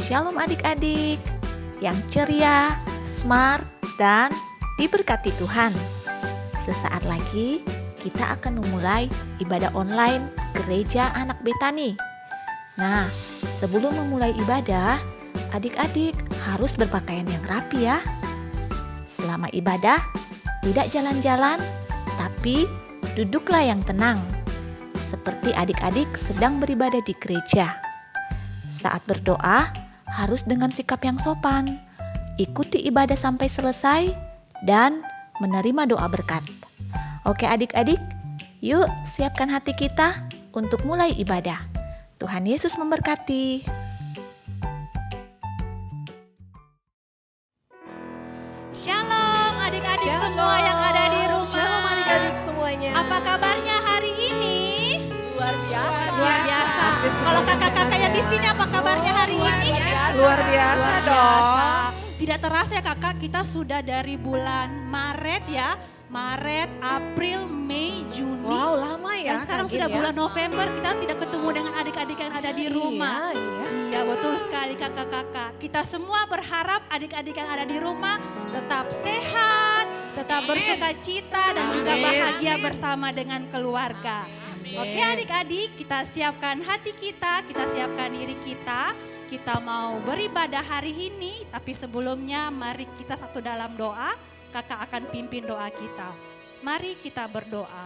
Shalom adik-adik yang ceria, smart, dan diberkati Tuhan. Sesaat lagi kita akan memulai ibadah online Gereja Anak Betani. Nah, sebelum memulai ibadah, adik-adik harus berpakaian yang rapi ya. Selama ibadah, tidak jalan-jalan, tapi duduklah yang tenang, seperti adik-adik sedang beribadah di gereja. Saat berdoa, harus dengan sikap yang sopan. Ikuti ibadah sampai selesai dan menerima doa berkat. Oke adik-adik, yuk siapkan hati kita untuk mulai ibadah. Tuhan Yesus memberkati. Shalom adik-adik semua yang ada di rumah. Shalom adik-adik semuanya. Apa kabarnya hari ini? Luar biasa. Luar biasa. Kalau kakak-kakak yang di sini apa kabarnya hari ini? Luar biasa dong. Tidak terasa ya kakak, kita sudah dari bulan Maret ya. Maret, April, Mei, Juni. Wow, lama ya. Dan sekarang Kak sudah Gin, ya? bulan November, kita tidak ketemu dengan adik-adik yang ada di rumah. Iya. Iya betul sekali kakak-kakak. Kita semua berharap adik-adik yang ada di rumah tetap sehat, tetap bersuka cita dan juga bahagia bersama dengan keluarga. Oke adik-adik, kita siapkan hati kita siapkan diri kita. Kita mau beribadah hari ini, tapi sebelumnya mari kita satu dalam doa. Kakak akan pimpin doa kita. Mari kita berdoa.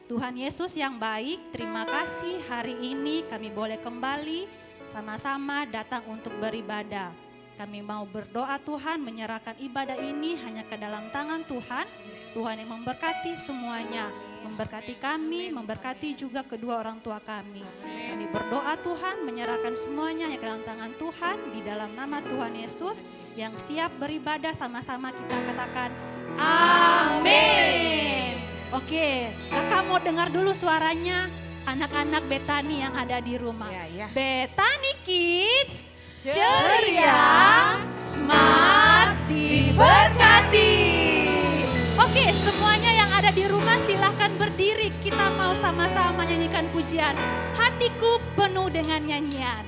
Tuhan Yesus yang baik, terima kasih hari ini kami boleh kembali sama-sama datang untuk beribadah. Kami mau berdoa Tuhan, menyerahkan ibadah ini hanya ke dalam tangan Tuhan. Tuhan yang memberkati semuanya, memberkati kami, memberkati juga kedua orang tua kami. Kami berdoa Tuhan, menyerahkan semuanya hanya ke dalam tangan Tuhan, di dalam nama Tuhan Yesus yang siap beribadah sama-sama kita katakan amin. Oke, kakak mau dengar dulu suaranya anak-anak Betani yang ada di rumah. Ya. Betani Kids, ceria, smart, diberkati. Oke, semuanya yang ada di rumah silahkan berdiri. Kita mau sama-sama nyanyikan pujian. Hatiku penuh dengan nyanyian.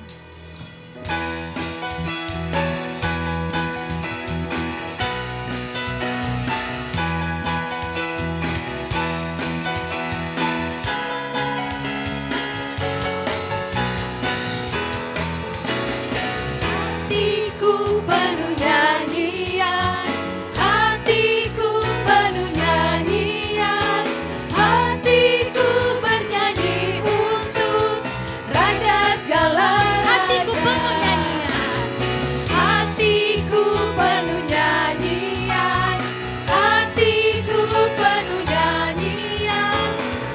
Hatiku penuh nyanyian, hatiku penuh nyanyian, hatiku bernyanyi untuk Raja segala Hatiku raja. penuh nyanyian. Hatiku penuh nyanyian, hatiku penuh nyanyian,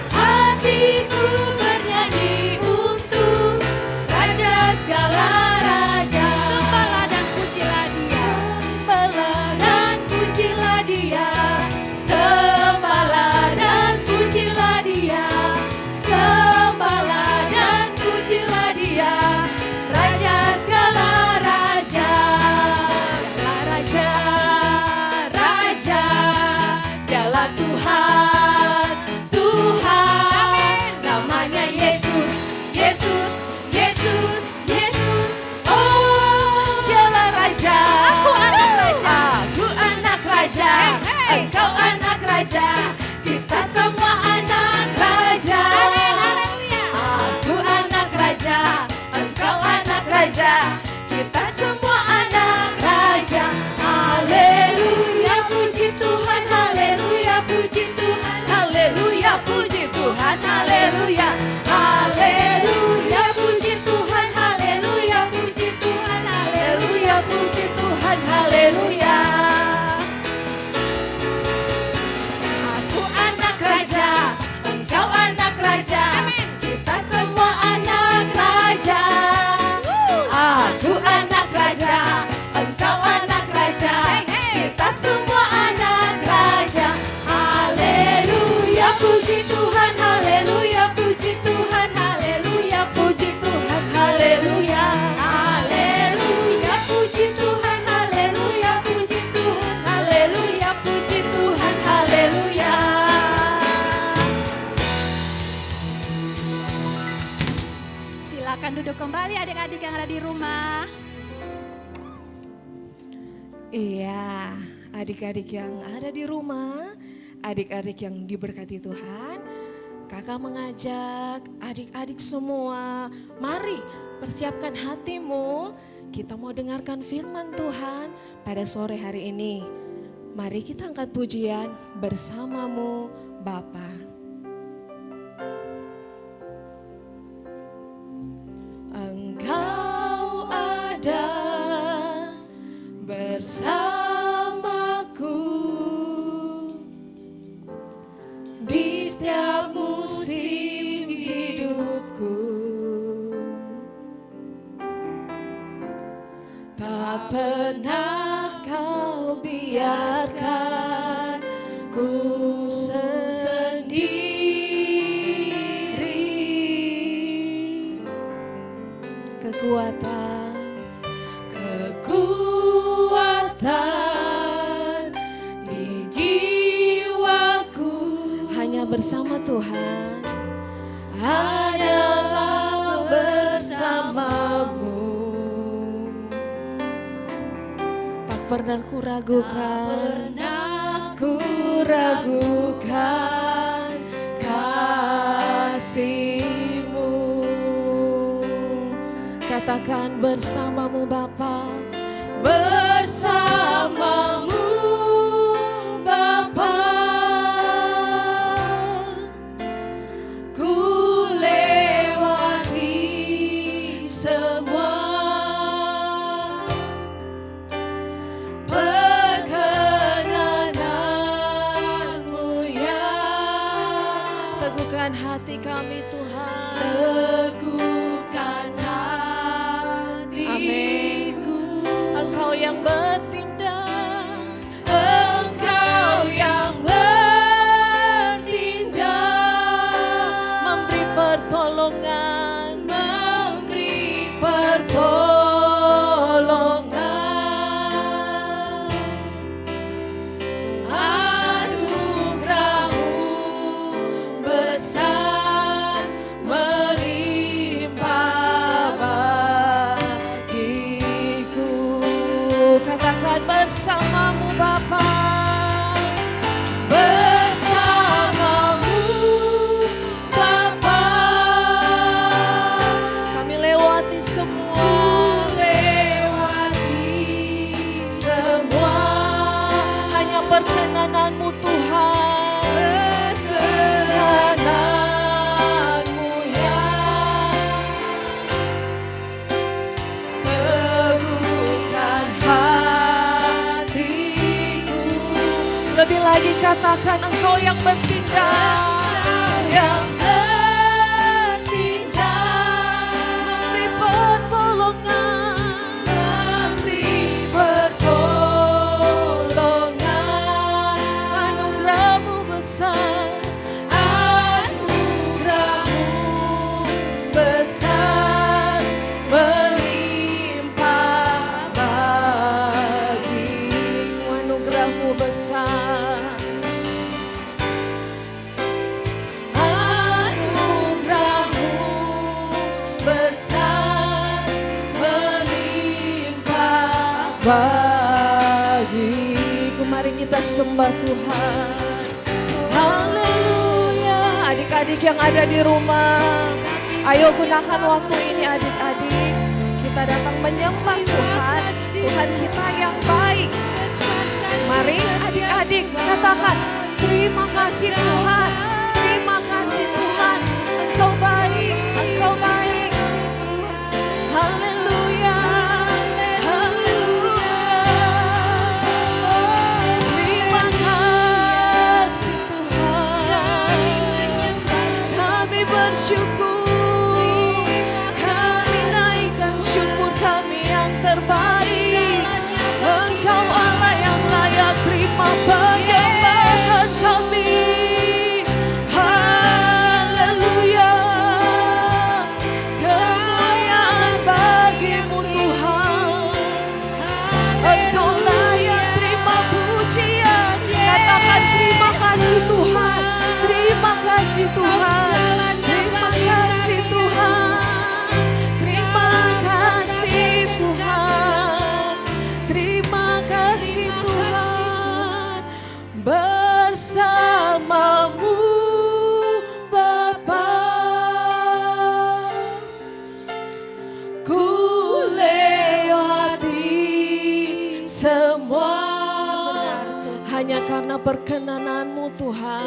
hatiku bernyanyi untuk Raja segala raja. Sembahlah dan pujilah Dia. Sembahlah dan pujilah Dia, sembahlah dan pujilah Dia, sembahlah dan pujilah Dia, Raja segala raja, raja, raja, segala Tuhan, Tuhan, namanya Yesus, Yesus, Yesus, Yesus, oh dialah raja. Aku anak raja. Aku anak raja, engkau anak raja, kita semua anak raja. Aku anak raja, engkau anak raja, kita semua anak raja. Haleluya, puji Tuhan, haleluya, puji Tuhan, haleluya, puji Tuhan, haleluya, haleluya, puji Tuhan, haleluya, puji Tuhan, haleluya, puji Tuhan, haleluya. Aku anak raja, engkau anak raja, kita semua anak raja. Aku anak raja, engkau anak raja, kita semua anak raja. Haleluya, puji Tuhan, haleluya, puji Silakan duduk kembali adik-adik yang ada di rumah. Iya, adik-adik yang ada di rumah, adik-adik yang diberkati Tuhan, kakak mengajak adik-adik semua, mari persiapkan hatimu, kita mau dengarkan firman Tuhan pada sore hari ini. Mari kita angkat pujian bersamamu Bapa. Engkau ada bersamaku di setiap musim hidupku, tak pernah kau biarkan ku sendiri. Kekuatan di jiwaku hanya bersama Tuhan, hanyalah bersamamu. Tak pernah ku ragukan kasih-Mu. Katakan bersamamu Bapa, bersamamu Bapa, ku lewati semua perkenanan-Mu ya. Teguhkan hati kami Tuhan, teguhkan hatiku. Engkau yang bertindak, Engkau yang bertindak, memberi pertolongan, anugerah-Mu besar melimpah bagiku. Katakan bersamamu Bapa, bersamamu Bapa, kami lewati semua, hanya perkenanan-Mu Tuhan, perkenanan-Mu ya. Teguhkan hatiku. Lebih lagi katakan Engkau yang bertindak, yang bertindak, memberi pertolongan, anugerah-Mu besar, melimpah bagiku. Anugerah-Mu besar, anugerah-Mu besar, melimpah bagiku. Mari kita sembah Tuhan. Haleluya. Adik-adik yang ada di rumah, ayo gunakan waktu ini adik-adik. Kita datang menyembah Tuhan, Tuhan kita yang baik. Mari adik-adik katakan, terima kasih Tuhan, terima kasih Tuhan, Engkau baik, Engkau baik. Haleluya, haleluya. Terima kasih Tuhan, kami bersyukur, kami naikkan syukur kami yang terbaik. Engkau Allah yang layak terima penyembahan kami. Haleluya. karena perkenanan-Mu Tuhan.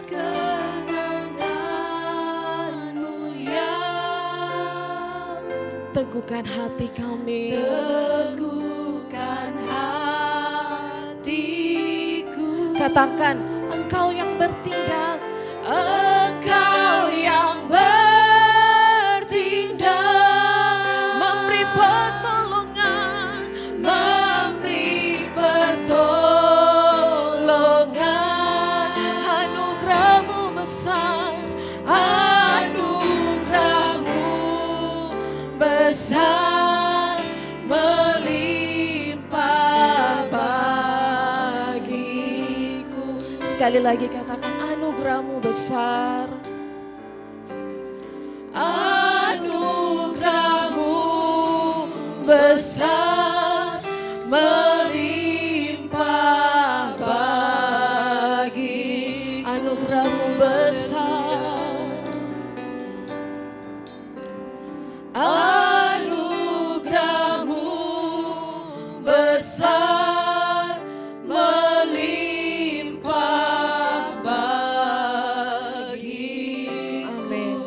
Perkenanan-Mu ya, Teguhkan hati kami. teguhkan hatiku. Katakan, Engkau yang bertindak. Engkau yang bertindak, Memberi pertolongan. memberi pertolongan. Anugerah-Mu besar. Anugerah-Mu besar, melimpah bagiku. Sekali lagi katakan, anugerah-Mu besar. Anugerah-Mu besar, melimpah bagiku. Anugerah-Mu besar. Anugerah-Mu besar, melimpah bagiku. Amin.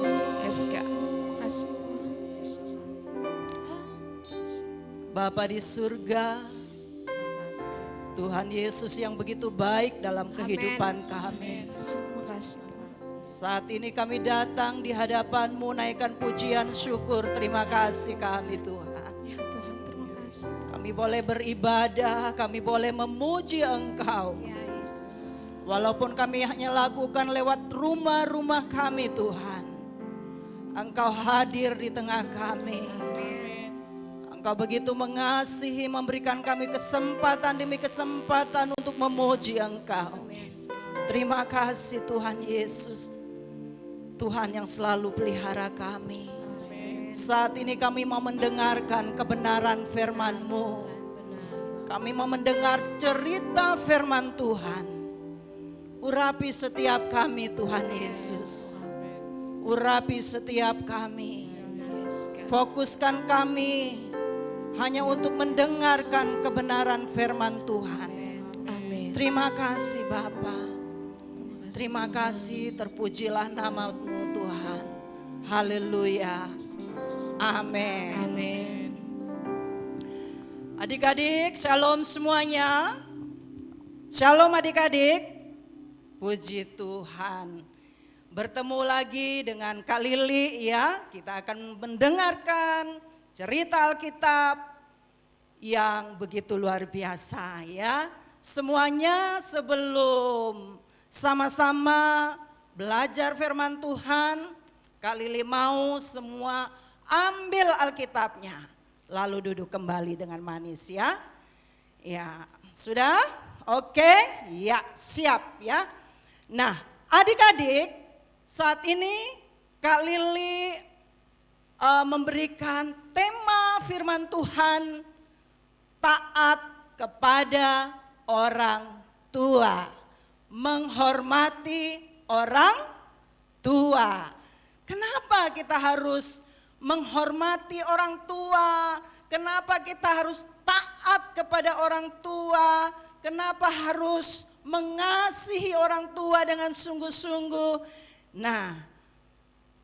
Yes, Kak. Kasih. Bapa di surga, Tuhan Yesus yang begitu baik dalam kehidupan kami. Terima kasih. Saat ini kami datang di hadapan-Mu naikkan pujian syukur terima kasih kami Tuhan. Ya Tuhan, terima kasih. Kami boleh beribadah, kami boleh memuji Engkau. Walaupun kami hanya lakukan lewat rumah-rumah kami Tuhan. Engkau hadir di tengah kami. Engkau begitu mengasihi, memberikan kami kesempatan demi kesempatan untuk memuji Engkau. Terima kasih Tuhan Yesus. Tuhan yang selalu pelihara kami. Saat ini kami mau mendengarkan kebenaran firman-Mu. Kami mau mendengar cerita firman Tuhan. Urapi setiap kami Tuhan Yesus. Urapi setiap kami. Fokuskan kami hanya untuk mendengarkan kebenaran firman Tuhan. Amin. Terima kasih Bapa. Terima kasih, terpujilah nama-Mu Tuhan. Haleluya. Amin. Amin. Adik-adik, shalom semuanya. Shalom adik-adik. Puji Tuhan. Bertemu lagi dengan Kak Lili ya. Kita akan mendengarkan cerita Alkitab yang begitu luar biasa ya. Semuanya sebelum sama-sama belajar firman Tuhan, Kak Lili mau semua ambil Alkitabnya. Lalu duduk kembali dengan manis ya. Ya, sudah? Oke? Ya, siap ya. Nah, adik-adik, saat ini Kak Lili memberikan tema firman Tuhan, taat kepada orang tua. Menghormati orang tua. Kenapa kita harus menghormati orang tua? Kenapa kita harus taat kepada orang tua? Kenapa harus mengasihi orang tua dengan sungguh-sungguh? Nah,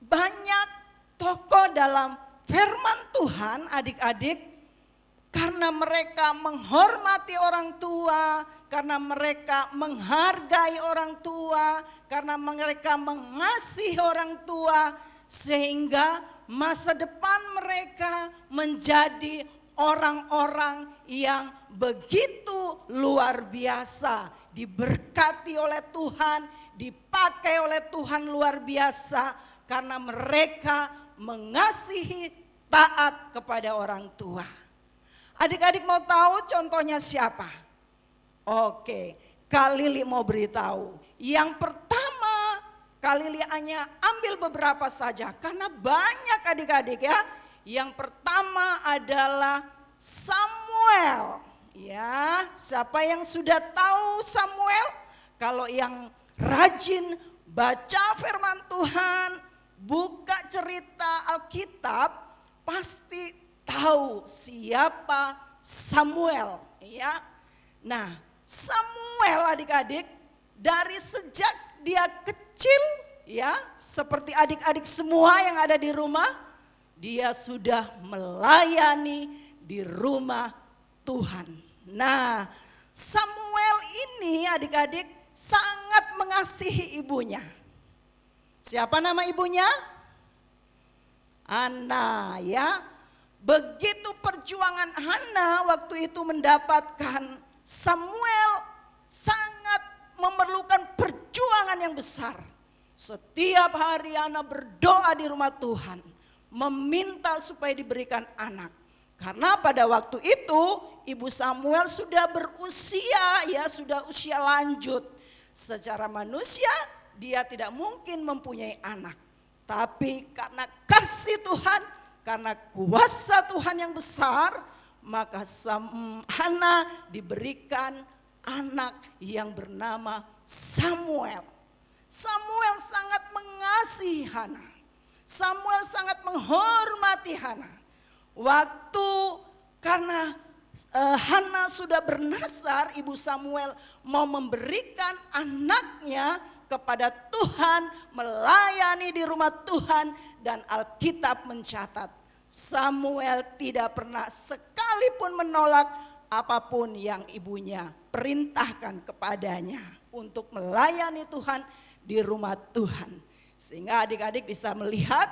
banyak tokoh dalam firman Tuhan adik-adik, karena mereka menghormati orang tua, karena mereka menghargai orang tua, karena mereka mengasihi orang tua, sehingga masa depan mereka menjadi orang-orang yang begitu luar biasa, diberkati oleh Tuhan, dipakai oleh Tuhan luar biasa, karena mereka mengasihi, taat kepada orang tua. Adik-adik mau tahu contohnya siapa? Oke, Kak Lili mau beritahu. Yang pertama, Kak Lili hanya ambil beberapa saja karena banyak adik-adik ya. Yang pertama adalah Samuel. Ya, siapa yang sudah tahu Samuel? Kalau yang rajin baca firman Tuhan, buka cerita Alkitab, pasti tahu siapa Samuel ya. Nah, Samuel adik-adik dari sejak dia kecil ya, seperti adik-adik semua yang ada di rumah, dia sudah melayani di rumah Tuhan. Nah, Samuel ini adik-adik sangat mengasihi ibunya. Siapa nama ibunya? Hana ya. Begitu perjuangan Hana waktu itu mendapatkan Samuel, sangat memerlukan perjuangan yang besar. Setiap hari Hana berdoa di rumah Tuhan, meminta supaya diberikan anak. Karena pada waktu itu ibu Samuel sudah berusia ya, sudah usia lanjut. Secara manusia dia tidak mungkin mempunyai anak. Tapi karena kasih Tuhan, karena kuasa Tuhan yang besar, maka Hana diberikan anak yang bernama Samuel. Samuel sangat mengasihi Hana. Samuel sangat menghormati Hana. Waktu karena Hana sudah bernazar, ibu Samuel mau memberikan anaknya kepada Tuhan, melayani di rumah Tuhan, dan Alkitab mencatat Samuel tidak pernah sekalipun menolak apapun yang ibunya perintahkan kepadanya untuk melayani Tuhan di rumah Tuhan. Sehingga adik-adik bisa melihat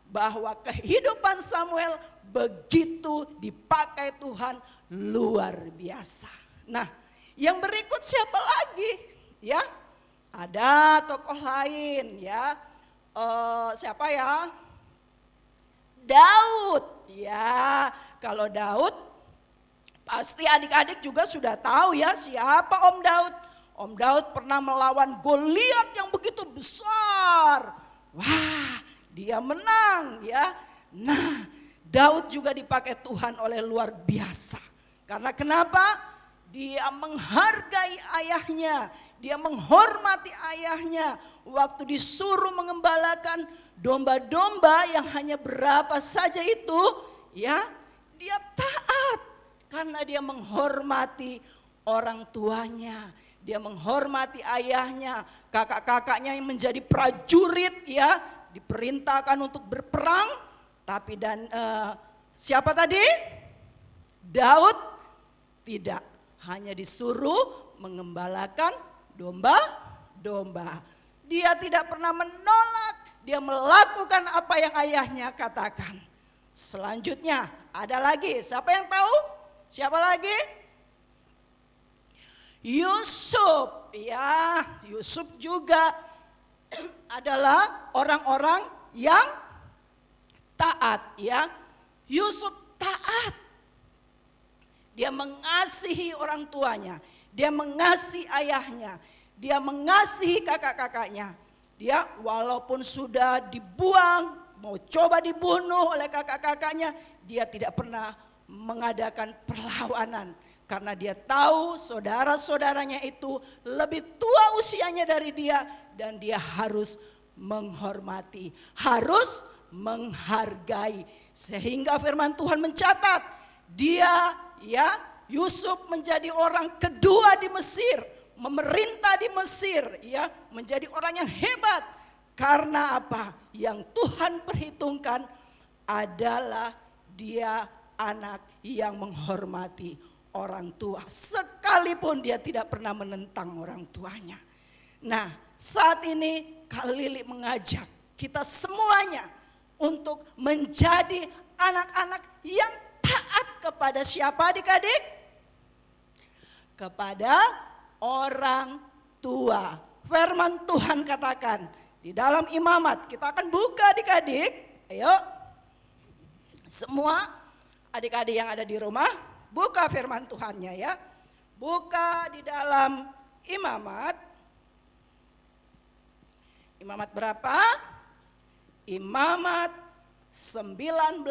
bahwa kehidupan Samuel begitu dipakai Tuhan luar biasa. Nah, yang berikut siapa lagi? Ya, ada tokoh lain ya. Siapa ya? Daud. Ya, kalau Daud pasti adik-adik juga sudah tahu ya siapa Om Daud. Om Daud pernah melawan Goliat yang begitu besar. Wah, dia menang ya. Nah, Daud juga dipakai Tuhan oleh luar biasa. Karena kenapa? Dia menghargai ayahnya, dia menghormati ayahnya. Waktu disuruh mengembalakan domba-domba yang hanya berapa saja itu, ya, dia taat karena dia menghormati orang tuanya, dia menghormati ayahnya, kakak-kakaknya yang menjadi prajurit ya, diperintahkan untuk berperang, tapi siapa tadi? Daud tidak, hanya disuruh mengembalakan domba-domba. Dia tidak pernah menolak, dia melakukan apa yang ayahnya katakan. Selanjutnya ada lagi, siapa yang tahu? Siapa lagi? Yusuf, ya, Yusuf juga adalah orang-orang yang taat, ya. Yusuf taat. Dia mengasihi orang tuanya, dia mengasihi ayahnya, dia mengasihi kakak-kakaknya. Dia walaupun sudah dibuang, mau coba dibunuh oleh kakak-kakaknya, dia tidak pernah mengadakan perlawanan. Karena dia tahu saudara-saudaranya itu lebih tua usianya dari dia, dan dia harus menghormati, harus menghargai. Sehingga firman Tuhan mencatat, dia ya Yusuf menjadi orang kedua di Mesir, memerintah di Mesir, ya, menjadi orang yang hebat. Karena apa? Yang Tuhan perhitungkan adalah dia anak yang menghormati orang tua, sekalipun dia tidak pernah menentang orang tuanya. Nah, saat ini Kak Lili mengajak kita semuanya untuk menjadi anak-anak yang taat kepada siapa adik-adik? Kepada orang tua. Firman Tuhan katakan di dalam Imamat, kita akan buka adik-adik. Ayo, semua adik-adik yang ada di rumah, buka firman Tuhannya ya. Buka di dalam Imamat. Imamat berapa? Imamat 19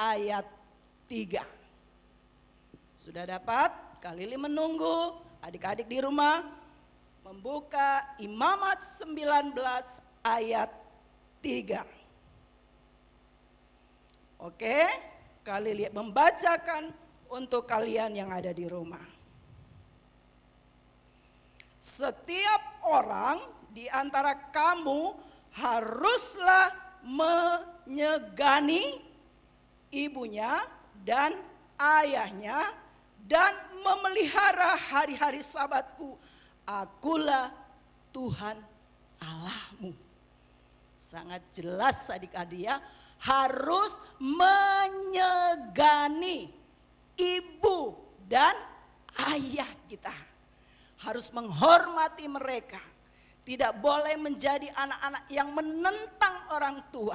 ayat 3. Sudah dapat? Kak Lili menunggu adik-adik di rumah membuka Imamat 19 ayat 3. Oke, Kak Lili membacakan untuk kalian yang ada di rumah. Setiap orang di antara kamu haruslah menyegani ibunya dan ayahnya dan memelihara hari-hari Sabatku. Akulah Tuhan Allahmu. Sangat jelas adik-adik ya, harus menyegani ibu dan ayah kita. Harus menghormati mereka. Tidak boleh menjadi anak-anak yang menentang orang tua.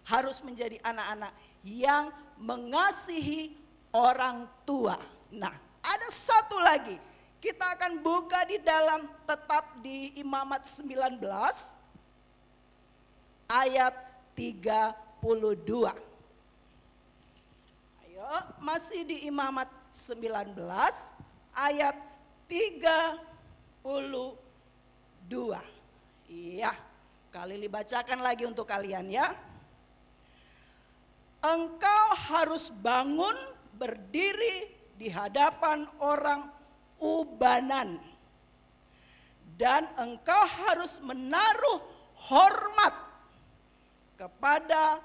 Harus menjadi anak-anak yang mengasihi orang tua. Nah, ada satu lagi. Kita akan buka di dalam tetap di Imamat 19 ayat 32. Ayo, masih di Imamat 19 ayat 32. Iya, Kak bacakan lagi untuk kalian ya. Engkau harus bangun berdiri di hadapan orang ubanan. Dan engkau harus menaruh hormat kepada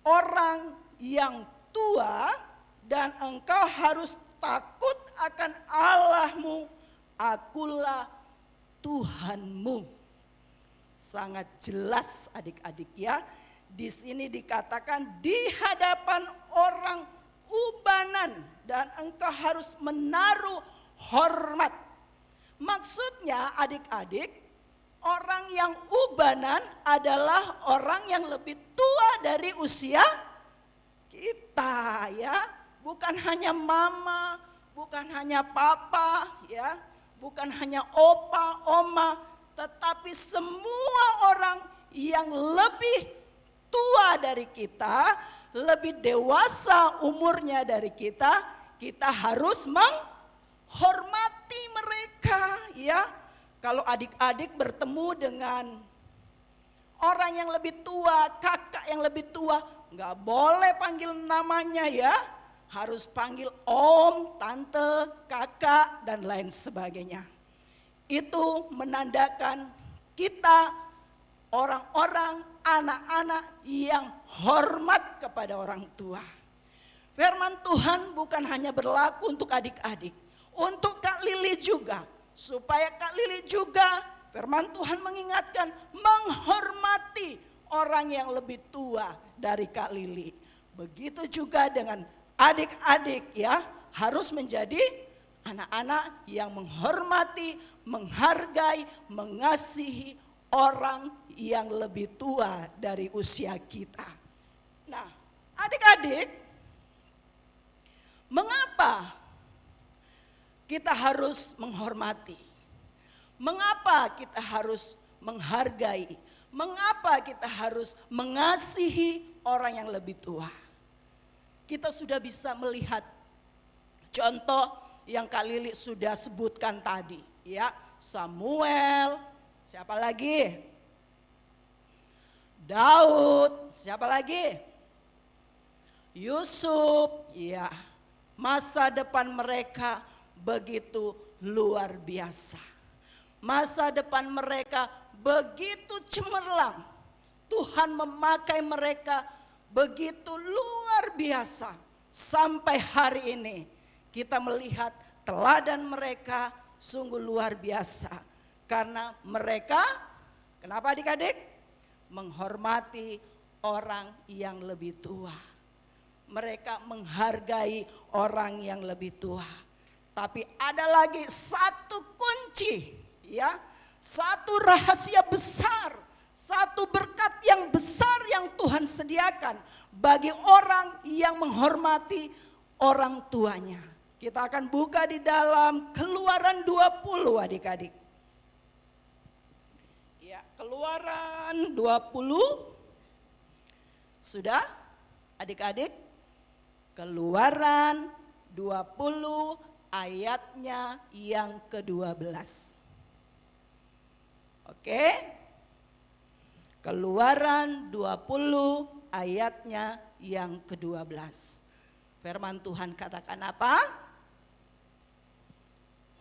orang yang tua. Dan engkau harus takut akan Allahmu. Akulah Tuhanmu. Sangat jelas adik-adik ya. Di sini dikatakan di hadapan orang ubanan dan engkau harus menaruh hormat. Maksudnya adik-adik, orang yang ubanan adalah orang yang lebih tua dari usia kita ya. Bukan hanya mama, bukan hanya papa ya. Bukan hanya opa, oma, tetapi semua orang yang lebih tua dari kita, lebih dewasa umurnya dari kita, kita harus menghormati mereka ya. Kalau adik-adik bertemu dengan orang yang lebih tua, kakak yang lebih tua, nggak boleh panggil namanya ya. Harus panggil om, tante, kakak, dan lain sebagainya. Itu menandakan kita orang-orang, anak-anak yang hormat kepada orang tua. Firman Tuhan bukan hanya berlaku untuk adik-adik, untuk Kak Lili juga. Supaya Kak Lili juga, firman Tuhan mengingatkan menghormati orang yang lebih tua dari Kak Lili. Begitu juga dengan adik-adik ya, harus menjadi anak-anak yang menghormati, menghargai, mengasihi orang yang lebih tua dari usia kita. Nah, adik-adik, mengapa kita harus menghormati? Mengapa kita harus menghargai? Mengapa kita harus mengasihi orang yang lebih tua? Kita sudah bisa melihat contoh yang Kak Lili sudah sebutkan tadi ya. Samuel, siapa lagi? Daud, siapa lagi? Yusuf, ya. Masa depan mereka begitu luar biasa. Masa depan mereka begitu cemerlang. Tuhan memakai mereka begitu luar biasa. Sampai hari ini kita melihat teladan mereka sungguh luar biasa. Karena mereka, kenapa adik-adik? Menghormati orang yang lebih tua. Mereka menghargai orang yang lebih tua. Tapi ada lagi satu kunci ya. Satu rahasia besar, satu berkat yang besar yang Tuhan sediakan bagi orang yang menghormati orang tuanya. Kita akan buka di dalam Keluaran 20 adik-adik. Ya, Keluaran 20. Sudah adik-adik? Keluaran 20 ayatnya yang ke-12. Oke? Keluaran 20 ayatnya yang ke-12. Firman Tuhan katakan apa?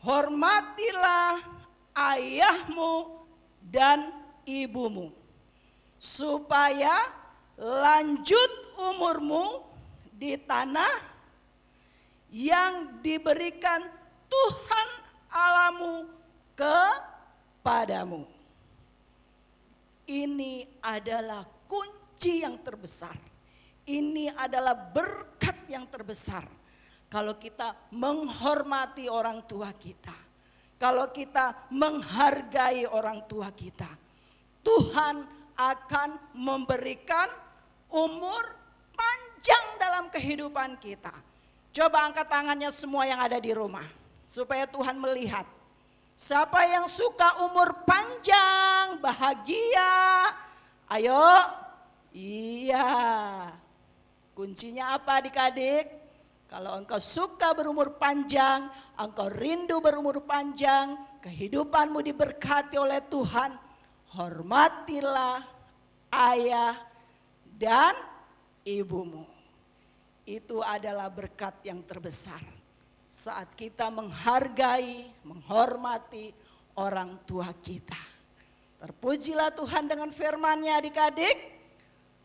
Hormatilah ayahmu dan ibumu, supaya lanjut umurmu di tanah yang diberikan Tuhan Allahmu kepadamu. Ini adalah kunci yang terbesar. Ini adalah berkat yang terbesar. Kalau kita menghormati orang tua kita, kalau kita menghargai orang tua kita, Tuhan akan memberikan umur panjang dalam kehidupan kita. Coba angkat tangannya semua yang ada di rumah, supaya Tuhan melihat. Siapa yang suka umur panjang, bahagia? Ayo, iya. Kuncinya apa adik-adik? Kalau engkau suka berumur panjang, engkau rindu berumur panjang, kehidupanmu diberkati oleh Tuhan, hormatilah ayah dan ibumu. Itu adalah berkat yang terbesar. Saat kita menghargai, menghormati orang tua kita. Terpujilah Tuhan dengan firman-Nya adik-adik.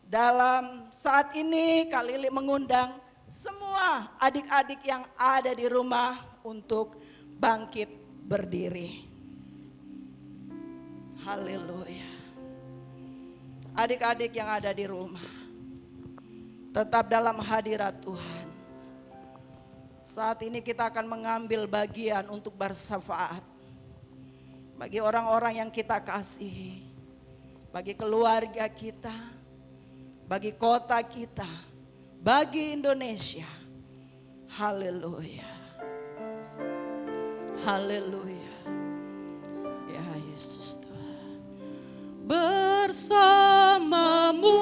Dalam saat ini Kak Lili mengundang semua adik-adik yang ada di rumah untuk bangkit berdiri. Haleluya. Adik-adik yang ada di rumah, tetap dalam hadirat Tuhan. Saat ini kita akan mengambil bagian untuk bersyafaat bagi orang-orang yang kita kasihi, bagi keluarga kita, bagi kota kita, bagi Indonesia. Haleluya. Haleluya. Ya Yesus Tuhan. Bersamamu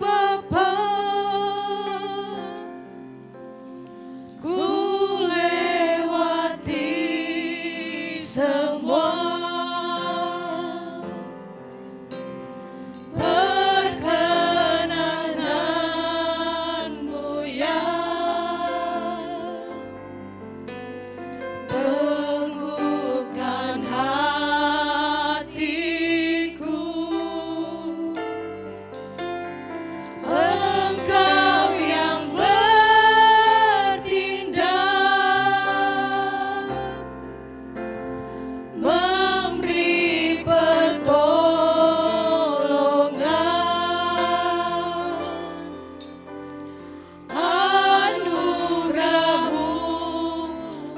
Bapa, ku lewati semua perkenananmu ya, teguhkan hatiku. Engkau yang bertindak, memberi pertolongan, anugerah-Mu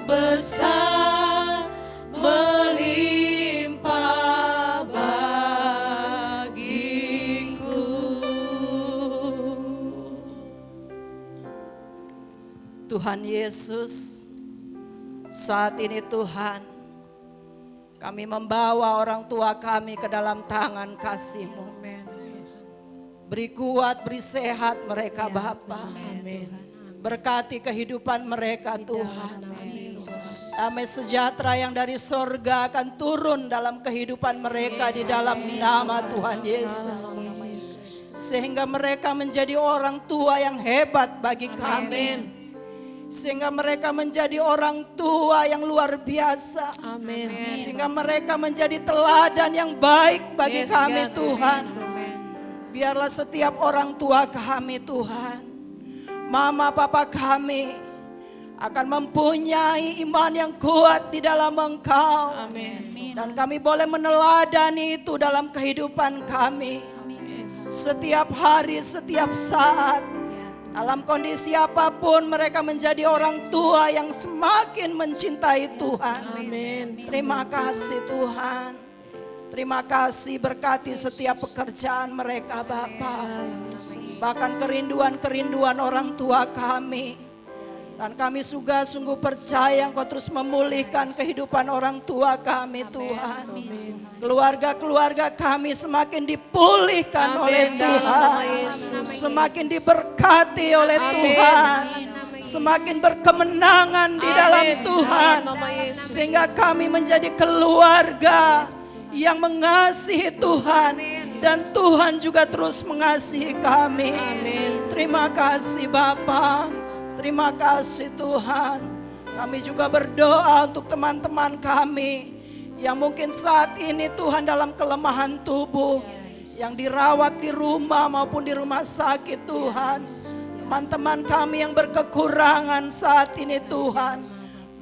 besar melimpah bagiku. Tuhan Yesus, saat ini Tuhan, kami membawa orang tua kami ke dalam tangan kasih-Mu. Beri kuat, beri sehat mereka Bapa. Berkati kehidupan mereka Tuhan. Damai sejahtera yang dari sorga akan turun dalam kehidupan mereka di dalam nama Tuhan Yesus. Sehingga mereka menjadi orang tua yang hebat bagi kami. Sehingga mereka menjadi orang tua yang luar biasa. Sehingga mereka menjadi teladan yang baik bagi kami Tuhan. Biarlah setiap orang tua kami Tuhan, mama papa kami akan mempunyai iman yang kuat di dalam Engkau. Dan kami boleh meneladani itu dalam kehidupan kami. Setiap hari, setiap saat, dalam kondisi apapun mereka menjadi orang tua yang semakin mencintai Tuhan. Terima kasih Tuhan. Terima kasih, berkati setiap pekerjaan mereka Bapa. Bahkan kerinduan-kerinduan orang tua kami. Dan kami juga sungguh percaya Engkau terus memulihkan kehidupan orang tua kami Tuhan. Keluarga-keluarga kami semakin dipulihkan oleh Tuhan. Semakin diberkati oleh Tuhan. Semakin berkemenangan di dalam Tuhan. Sehingga kami menjadi keluarga yang mengasihi Tuhan. Dan Tuhan juga terus mengasihi kami. Terima kasih Bapa. Terima kasih Tuhan. Kami juga berdoa untuk teman-teman kami yang mungkin saat ini Tuhan dalam kelemahan tubuh, yang dirawat di rumah maupun di rumah sakit Tuhan. Teman-teman kami yang berkekurangan saat ini Tuhan.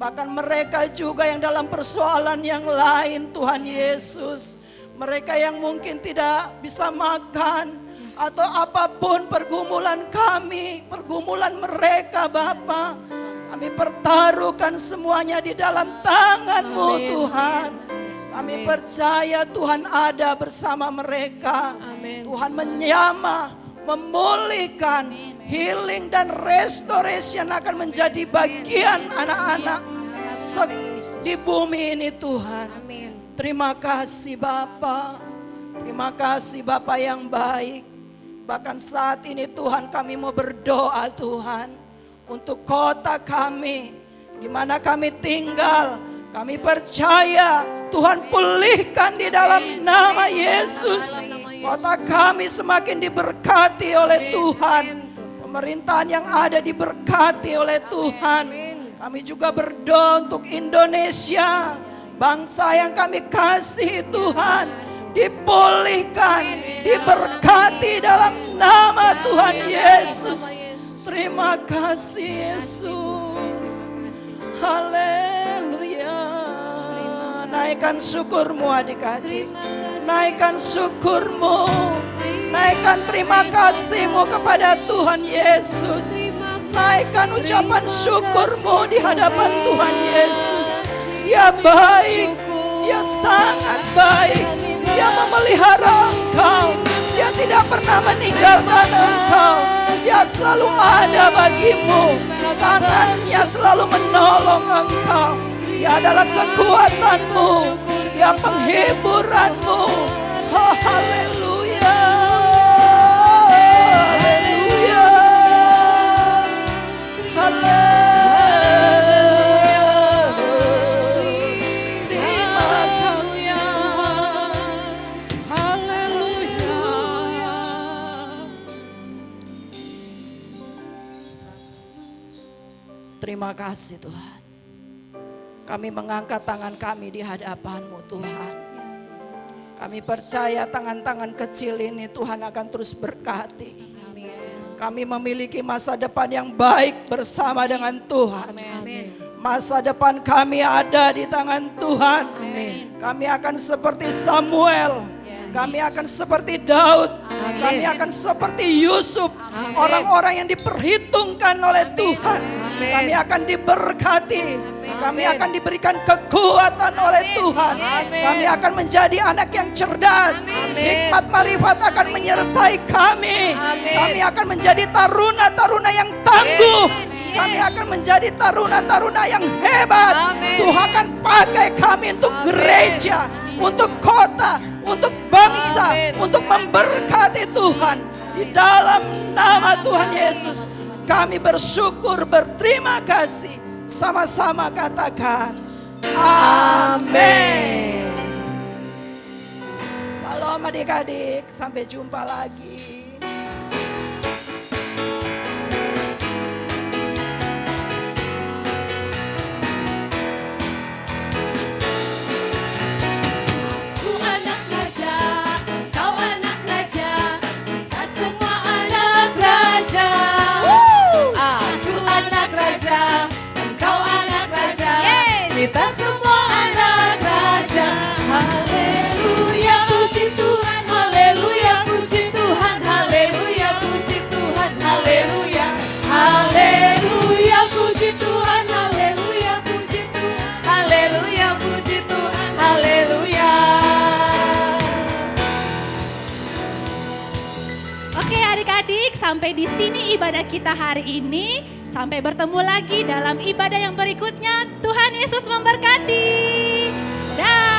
Bahkan mereka juga yang dalam persoalan yang lain Tuhan Yesus. Mereka yang mungkin tidak bisa makan atau apapun pergumulan kami, pergumulan mereka Bapa. Kami pertaruhkan semuanya di dalam tangan-Mu Tuhan. Kami percaya Tuhan ada bersama mereka. Tuhan menyamah, memulihkan, healing dan restoration akan menjadi bagian anak-anak di bumi ini Tuhan. Terima kasih Bapa. Terima kasih Bapa yang baik. Bahkan saat ini Tuhan kami mau berdoa Tuhan untuk kota kami di mana kami tinggal. Kami percaya Tuhan pulihkan di dalam nama Yesus. Kota kami semakin diberkati oleh Tuhan. Pemerintahan yang ada diberkati oleh Tuhan. Kami juga berdoa untuk Indonesia. Bangsa yang kami kasih Tuhan. Dipulihkan, diberkati dalam nama Tuhan Yesus. Terima kasih Yesus. Haleluya. Naikkan syukurmu adik-adik. Naikkan syukurmu. Naikkan terima kasihmu kepada Tuhan Yesus. Naikkan ucapan syukurmu di hadapan Tuhan Yesus. Dia baik. Dia sangat baik. Dia memelihara engkau. Dia tidak pernah meninggalkan engkau. Dia selalu ada bagimu. Tangannya selalu menolong engkau. Dia adalah kekuatanmu. Dia penghiburanmu. Oh, haleluya. Haleluya. Haleluya. Terima kasih Tuhan. Haleluya. Terima kasih Tuhan. Kami mengangkat tangan kami di hadapan-Mu Tuhan. Kami percaya tangan-tangan kecil ini Tuhan akan terus berkati. Kami memiliki masa depan yang baik bersama dengan Tuhan. Masa depan kami ada di tangan Tuhan. Kami akan seperti Samuel. Kami akan seperti Daud. Kami akan seperti Yusuf. Orang-orang yang diperhitungkan oleh Tuhan. Kami akan diberkati. Kami akan diberikan kekuatan oleh Tuhan. Kami akan menjadi anak yang cerdas. Hikmat marifat akan menyertai kami. Kami akan menjadi taruna-taruna yang tangguh. Kami akan menjadi taruna-taruna yang hebat. Tuhan akan pakai kami untuk gereja, untuk kota, untuk bangsa, untuk memberkati Tuhan. Di dalam nama Tuhan Yesus, kami bersyukur, berterima kasih. Sama-sama katakan amin. Salam adik-adik, sampai jumpa lagi. Aku anak raja, engkau anak raja, kita semua anak raja. Aku anak raja, engkau anak raja, kita semua anak raja. Haleluya, puji Tuhan, haleluya, puji Tuhan, haleluya, puji Tuhan, haleluya. Haleluya, puji Tuhan, haleluya, puji Tuhan, haleluya, puji Tuhan, haleluya. Oke adik-adik, sampai di sini ibadah kita hari ini. Sampai bertemu lagi dalam ibadah yang berikutnya. Tuhan Yesus memberkati. Dah.